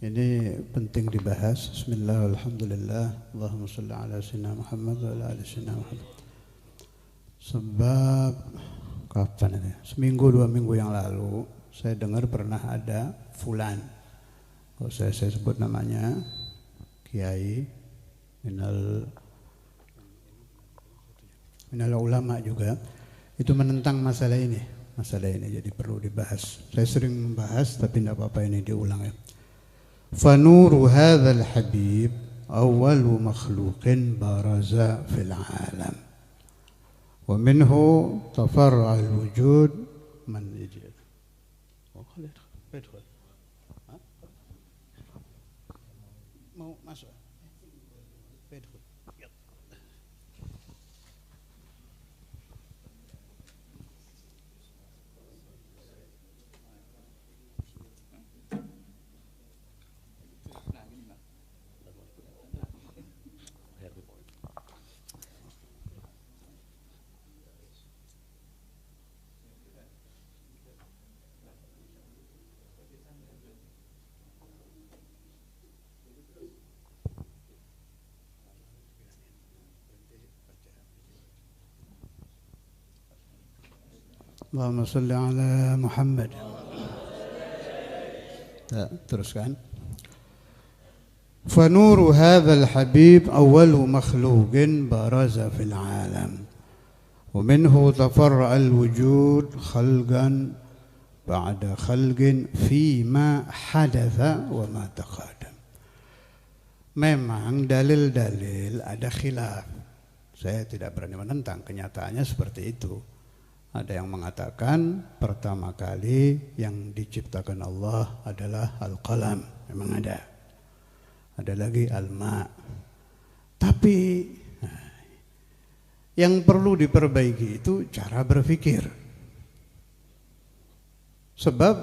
Ini penting dibahas. Bismillah, alhamdulillah, Allahumma salli ala sayyidina Muhammad wa ala ali sayyidina Muhammad. Sebab kapan ini? Seminggu 2 minggu yang lalu saya dengar pernah ada fulan. Kalau saya sebut namanya Kiai minal ulama juga. Itu menentang masalah ini. Jadi perlu dibahas. Saya sering membahas tapi tidak apa-apa ini diulang ya. فنور هذا الحبيب أول مخلوق برز في العالم ومنه تفرع الوجود من يجد mau masuk Allahumma salli ala Muhammad. Teruskan. فنور هذا الحبيب أول مخلوق برز في العالم ومنه تفرع الوجود خلقا بعد خلق فيما حدث وما تقدم. Memang dalil-dalil ada khilaf. Saya tidak berani menentang, kenyataannya seperti itu. Ada yang mengatakan pertama kali yang diciptakan Allah adalah al-qalam. Memang ada. Ada lagi al-ma. Tapi yang perlu diperbaiki itu cara berpikir. Sebab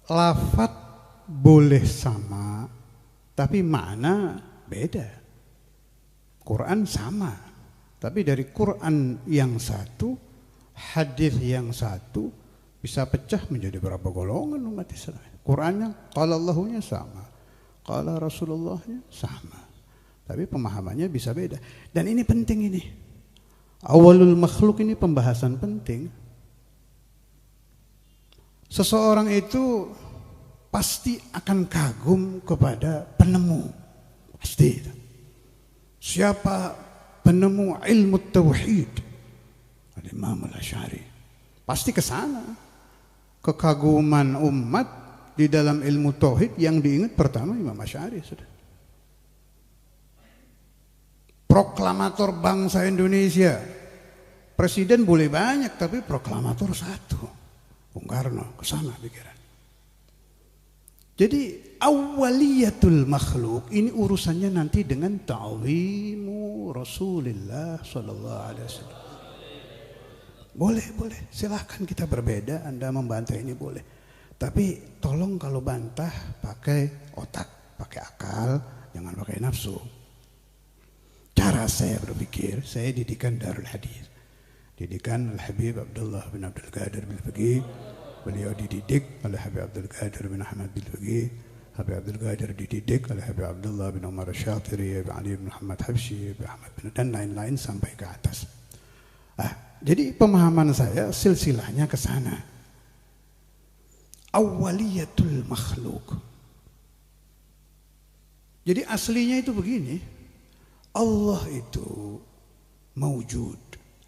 lafaz boleh sama tapi makna beda. Quran sama. Tapi dari Quran yang satu, hadis yang satu bisa pecah menjadi berapa golongan umat Islam. Qurannya qala Allahunya sama, qala Rasulullahnya sama, tapi pemahamannya bisa beda. Dan ini penting ini. Awalul makhluk ini pembahasan penting. Seseorang itu pasti akan kagum kepada penemu. Pasti. Siapa penemu ilmu tauhid? Imam Al-Asy'ari pasti ke sana. Kekaguman umat di dalam ilmu tauhid yang diingat pertama Imam Asy'ari sudah. Proklamator bangsa Indonesia. Presiden boleh banyak tapi proklamator satu. Bung Karno ke sana pikiran. Jadi awwaliyatul makhluk ini urusannya nanti dengan ta'zimu Rasulullah sallallahu alaihi wasallam. Boleh, silahkan kita berbeda, Anda membantah ini boleh. Tapi tolong kalau bantah pakai otak, pakai akal, jangan pakai nafsu. Cara saya berpikir, saya didikan Darul Hadis. Didikan Al-Habib Abdullah bin Abdul Qadir bin Faqih. Beliau dididik oleh Habib Abdul Qadir bin Ahmad bin Faqih. Habib Abdul Qadir dididik oleh Habib Abdullah bin Umar Syatiri, Ali bin Muhammad Habsyi, Ahmad bin dan lain-lain sampai ke atas. Jadi pemahaman saya silsilahnya ke sana. Awwaliyatul makhluk. Jadi aslinya itu begini. Allah itu maujud.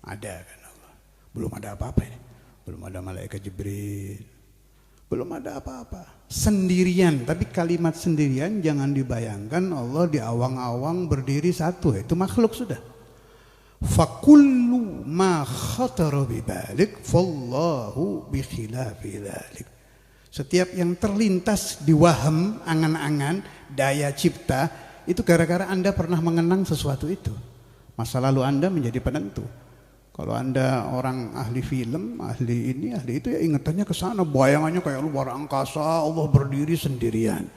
Ada kan Allah. Belum ada apa-apa ini. Belum ada malaikat Jibril. Belum ada apa-apa. Sendirian. Tapi kalimat sendirian jangan dibayangkan Allah di awang-awang berdiri satu. Itu makhluk sudah. Fakullu ma khatara bibalik fallahu bikhilafi dzalik. Setiap yang terlintas di waham, angan-angan, daya cipta itu gara-gara Anda pernah mengenang sesuatu itu. Masa lalu Anda menjadi penentu. Kalau Anda orang ahli film, ahli ini, ahli itu ya ingatannya ke sana, bayangannya kayak luar angkasa, Allah berdiri sendirian.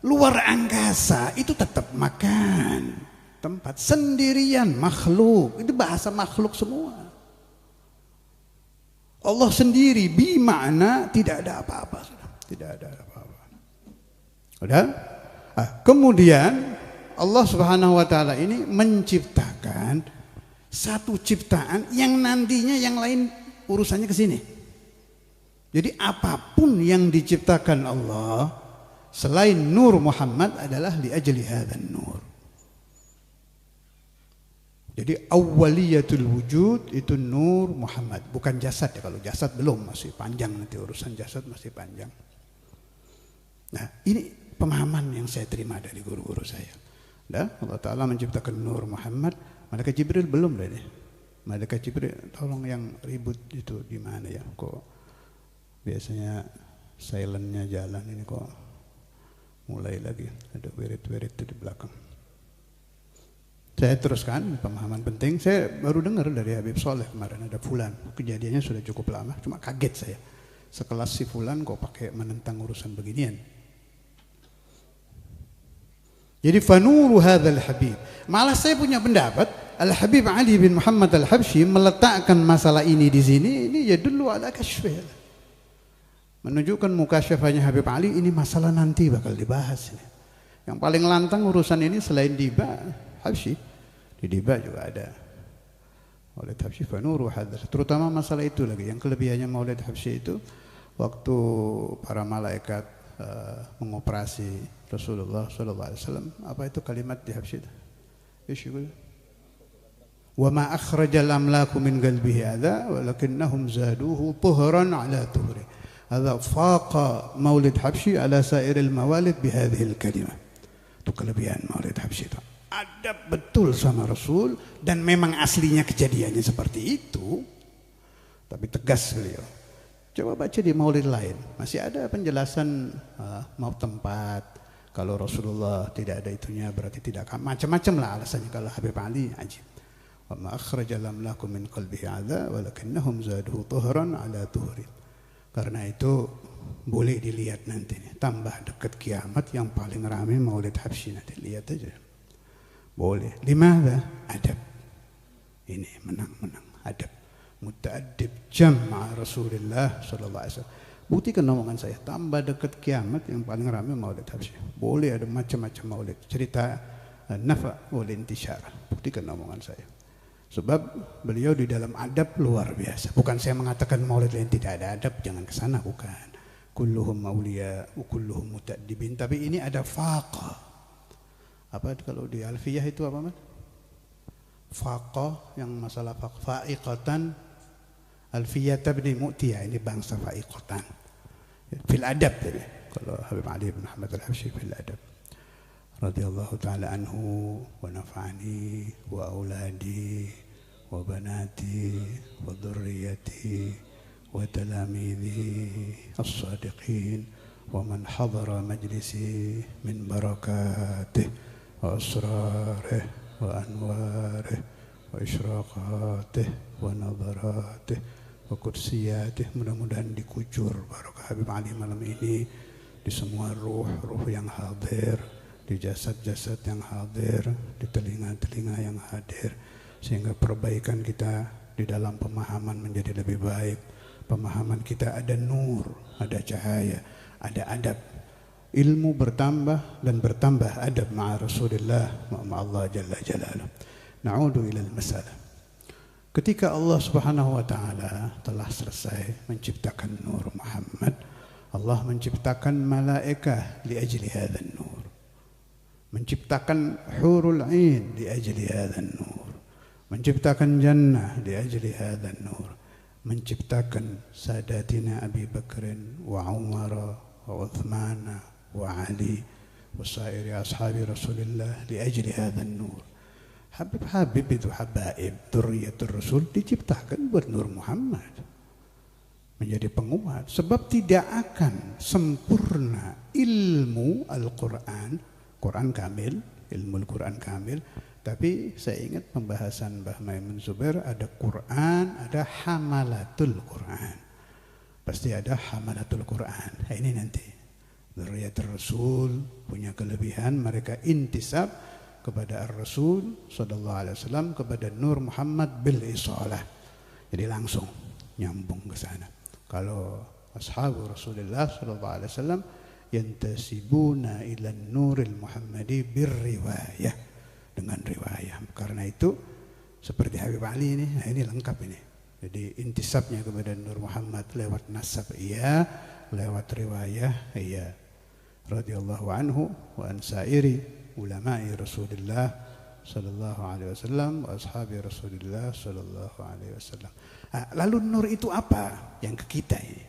Luar angkasa itu tetap makan. Tempat sendirian makhluk itu bahasa makhluk semua. Allah sendiri bimana tidak ada apa-apa, tidak ada apa-apa. Udah? Kemudian Allah Subhanahu wa taala ini menciptakan satu ciptaan yang nantinya yang lain urusannya ke sini. Jadi apapun yang diciptakan Allah selain nur Muhammad adalah li ajli hadzal nur. Jadi awwaliyatul wujud itu nur Muhammad, bukan jasad ya. Kalau jasad belum, masih panjang nanti urusan jasad masih panjang. Nah, ini pemahaman yang saya terima dari guru-guru saya. Dah, Allah Ta'ala menciptakan nur Muhammad. Malaikat Jibril belum dah. Malaikat Jibril, tolong yang ribut itu di mana ya? Kok biasanya silentnya jalan ini kok mulai lagi ada wirid-wirid itu di belakang. Saya teruskan pemahaman penting. Saya baru dengar dari Habib Soleh kemarin ada fulan. Kejadiannya sudah cukup lama, cuma kaget saya. Sekelas si fulan kok pakai menentang urusan beginian. Jadi fanuru hadzal habib. Malah saya punya pendapat Al Habib Ali bin Muhammad Al Habsyi meletakkan masalah ini di sini, ini ya dulu ala kasyfah. Menunjukkan mukasyafahnya Habib Ali, ini masalah nanti bakal dibahas ini. Yang paling lantang urusan ini selain Diba Habsyi, di Diba juga ada Maulid Habsyi fanuru hadzal. Terutama masalah itu lagi, yang kelebihannya Maulid Habsyi itu waktu para malaikat mengoperasi Rasulullah SAW, apa itu kalimat di Habsyi itu? Isyukul. Wa ma akhrajal amlaku min qalbihi hadza walakinnahum zaduhu tuhran ala tuhri. Hadza faqa Maulid Habsyi ala sairil mawalid bihadhihi al-kalimah. Itu kelebihan Maulid Habsyi itu. Adab betul sama Rasul dan memang aslinya kejadiannya seperti itu, tapi tegas beliau. Coba baca di maulid lain, masih ada penjelasan mau tempat. Kalau Rasulullah tidak ada itunya berarti tidak akan, macam-macam lah alasannya. Kalau Habib Ali ajib. Wa ma akhrajal amlaku min qalbihi hadza walakinnahum zaduhu tuhran ala tuhri. Karena itu boleh dilihat nanti nih, tambah dekat kiamat yang paling ramai Maulid Habsyi nanti, lihat aja. Boleh. Limadha? Adab. Ini menang-menang adab. Muta'addib jam'a Rasulullah sallallahu alaihi wasallam. Buktikan omongan saya, tambah dekat kiamat yang paling ramai Maulid Habsyi. Boleh ada macam-macam maulid. Cerita nafa boleh intisyar. Buktikan omongan saya. Sebab beliau di dalam adab luar biasa. Bukan saya mengatakan maulid lain tidak ada adab, jangan ke sana, bukan. Kulluhum auliya wa kulluhum muta'addibin. Tapi ini ada faqa. Apa kalau di Alfiyah itu apa, Mas? Faqah, yang masalah fa'iqatan. Alfiyah tabni mu'tiyah, ini bangsa fa'iqatan. Fil adab tadi. Kalau Habib Ali bin Muhammad Al-Habsyi fil adab. Radhiyallahu ta'ala anhu wa nafa'ani wa auladi wa banati wa dhurriyyati wa talamidhi as-sadiqin wa man hadara majlisi min barakatih وأسراره وأنواره وإشراقاته ونظراته وكرسياته. Mudah-mudahan dikucur barokah Habib Ali malam ini di semua ruh yang hadir, di jasad-jasad yang hadir, di telinga-telinga yang hadir, sehingga perbaikan kita di dalam pemahaman menjadi lebih baik. Pemahaman kita ada nur, ada cahaya, ada adab. Ilmu bertambah dan bertambah adab ma'a Rasulullah ma'a Allah Jalla Jalaluh. Na'udu ilal masalah. Ketika Allah Subhanahu wa taala telah selesai menciptakan nur Muhammad, Allah menciptakan malaikah li ajli hadzal nur. Menciptakan hurul 'ain li ajli hadzal nur. Menciptakan jannah li ajli hadzal nur. Menciptakan sadatina Abi Bakrin wa Umar wa Uthman وعلي وسائر أصحاب رسول الله لأجل هذا النور. Habib itu habaib, dzurriyyatur Rasul diciptakan buat Nur Muhammad menjadi penguat. Sebab tidak akan sempurna ilmu Al-Quran, Quran kamil, ilmu Al-Quran kamil. Tapi saya ingat pembahasan Mbah Maimun Zubair, ada Quran, ada hamalatul Quran. Pasti ada hamalatul Quran. Nah, ini nanti dzurriyyatur Rasul punya kelebihan, mereka intisab kepada Ar-Rasul sallallahu alaihi wasallam, kepada Nur Muhammad bil isalah. Jadi langsung nyambung ke sana. Kalau ashabu Rasulullah sallallahu alaihi wasallam yantasibuna ila nuril Muhammadi birriwayah, dengan riwayah. Karena itu seperti Habib Ali ini, nah ini lengkap ini. Jadi intisabnya kepada Nur Muhammad lewat nasab iya, lewat riwayah iya. Radhiyallahu anhu wa an sairi ulama'i Rasulullah sallallahu alaihi wasallam wa ashabi Rasulullah sallallahu alaihi wasallam. Lalu nur itu apa yang ke kita ini?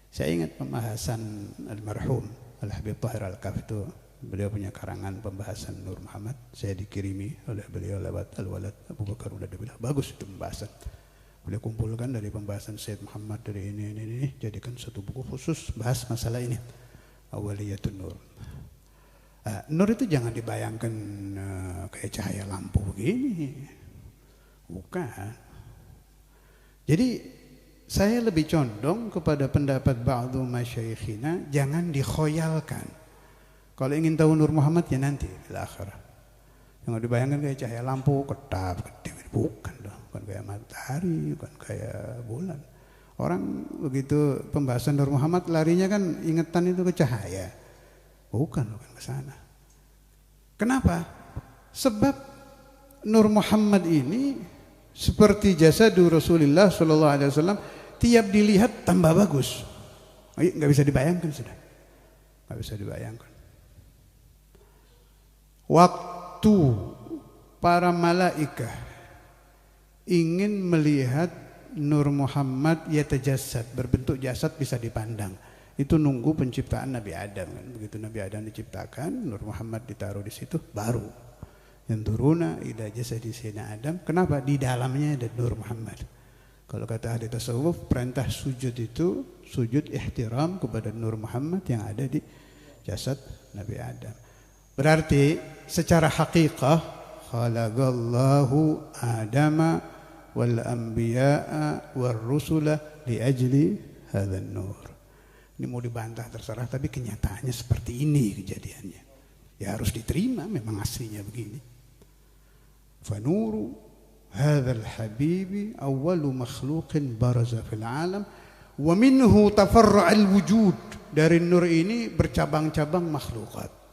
Saya ingat pembahasan almarhum Al-Habib Tahir Al-Kaf itu, beliau punya karangan pembahasan Nur Muhammad, saya dikirimi oleh beliau lewat Al-Walad Abu Bakar udah bilang bagus itu pembahasan. Beliau kumpulkan dari pembahasan Syed Muhammad dari ini jadikan satu buku khusus bahas masalah ini, Awaliyatun Nur. Nur itu jangan dibayangkan kayak cahaya lampu begini, bukan. Jadi saya lebih condong kepada pendapat ba'du masyayikhina, jangan dikhoyalkan. Kalau ingin tahu Nur Muhammad ya nanti di akhirah. Jangan dibayangkan kayak cahaya lampu kedap kedip, bukan dong. Bukan kayak matahari, bukan kayak bulan. Orang begitu pembahasan Nur Muhammad larinya kan ingatan itu ke cahaya. Bukan ke sana. Kenapa? Sebab Nur Muhammad ini seperti jasadu Rasulullah sallallahu alaihi wasallam, tiap dilihat tambah bagus. Nggak bisa dibayangkan sudah. Nggak bisa dibayangkan. Waktu para malaikat ingin melihat Nur Muhammad yatajassad, berbentuk jasad bisa dipandang, itu nunggu penciptaan Nabi Adam kan. Begitu Nabi Adam diciptakan, Nur Muhammad ditaruh di situ, baru yanturuna ila jasadi sayyidina Adam. Kenapa? Di dalamnya ada Nur Muhammad. Kalau kata ahli tasawuf, perintah sujud itu sujud ihtiram kepada Nur Muhammad yang ada di jasad Nabi Adam. Berarti secara hakikah khalaqallahu Adama wal anbiya'a wal rusula li ajli hadzal nur. Ini mau dibantah terserah, tapi kenyataannya seperti ini kejadiannya. Ya harus diterima, memang aslinya begini. Fanuru hadzal habibi awwalu makhluqin baraza fil alam wa minhu tafarra'al wujud. Dari nur ini bercabang-cabang makhlukat.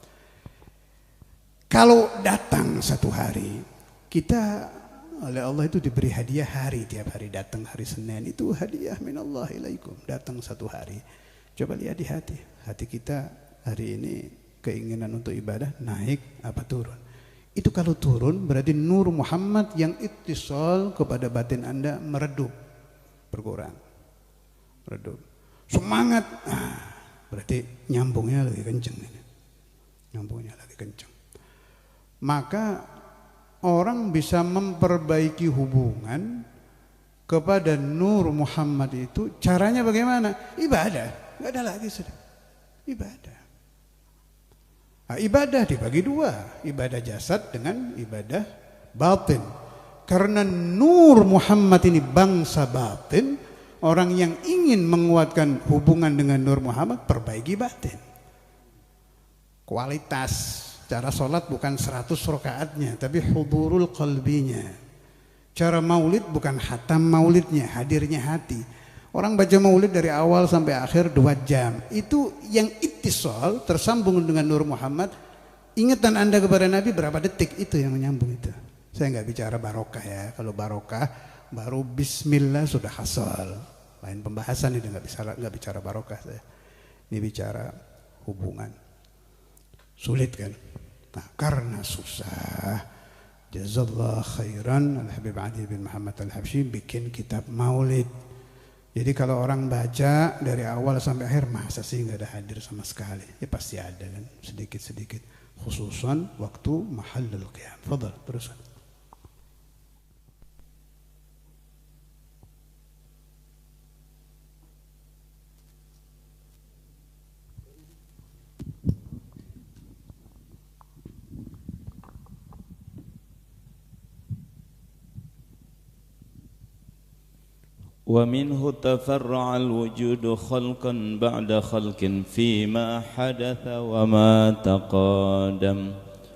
Kalau datang satu hari, kita oleh Allah itu diberi hadiah hari, tiap hari datang hari Senin itu hadiah minallah ilaikum, datang satu hari. Coba lihat di hati kita hari ini, keinginan untuk ibadah naik apa turun? Itu kalau turun berarti Nur Muhammad yang ittisal kepada batin Anda meredup, berkurang, meredup. Semangat, berarti nyambungnya lagi kenceng ini, nyambungnya lagi kenceng. Maka orang bisa memperbaiki hubungan kepada Nur Muhammad itu caranya bagaimana? Ibadah, nggak ada lagi sudah. Ibadah. Nah, ibadah dibagi dua, ibadah jasad dengan ibadah batin. Karena Nur Muhammad ini bangsa batin, orang yang ingin menguatkan hubungan dengan Nur Muhammad perbaiki batin. Kualitas cara sholat bukan 100 rakaatnya, tapi hudurul qalbinya. Cara maulid bukan hatam maulidnya, hadirnya hati. Orang baca maulid dari awal sampai akhir 2 jam. Itu yang ittisal, tersambung dengan Nur Muhammad. Ingatan Anda kepada Nabi berapa detik, itu yang menyambung itu. Saya nggak bicara barokah ya. Kalau barokah baru bismillah sudah hasal. Lain pembahasan itu, nggak bicara barokah saya. Ini bicara hubungan. Sulit kan? Nah, karena susah, jazallah khairan Al-Habib Ali bin Muhammad Al-Habsyi bikin kitab maulid. Jadi kalau orang baca dari awal sampai akhir, masa sih nggak ada hadir sama sekali? Ya pasti ada kan, sedikit-sedikit. Khususan waktu mahallul qiyam. Fadhal, teruskan. ومنه تفرع الوجود خلقا بعد خلق فيما حدث وما تقادم